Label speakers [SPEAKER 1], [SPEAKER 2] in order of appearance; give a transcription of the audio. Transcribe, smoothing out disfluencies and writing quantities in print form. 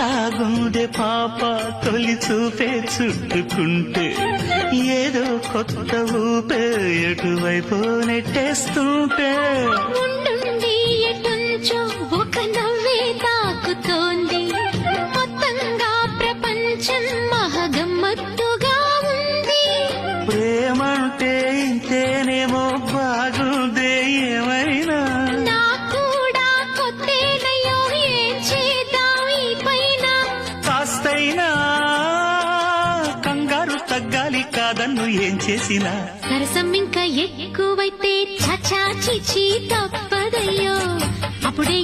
[SPEAKER 1] ఎట్టాగుండే పాప తొలి చూపే చుట్టుకుంటే ఏదో కొత్త ఊపే ఎటువైపు నెట్టేస్తుంటే
[SPEAKER 2] ఉండుండి ఎటుంచో ఒక నవ్వే తాకుతోంది మొత్తంగా ప్రపంచం మహగమ్మత్తుగా ఉంది
[SPEAKER 1] ప్రేమంటే ఇంతేనేమో బాగుందే ఏమైనా
[SPEAKER 2] నాకు కూడా కొత్తేనయ్యో ఏం చేద్దాం ఈ పైన
[SPEAKER 1] కాస్తైనా కంగారు తగ్గాలి కాదన్ను ఏం చేసినా
[SPEAKER 2] సరసం ఇంకా ఎక్కువైతే చాచా చిచి తప్పదయ్యో అప్పుడే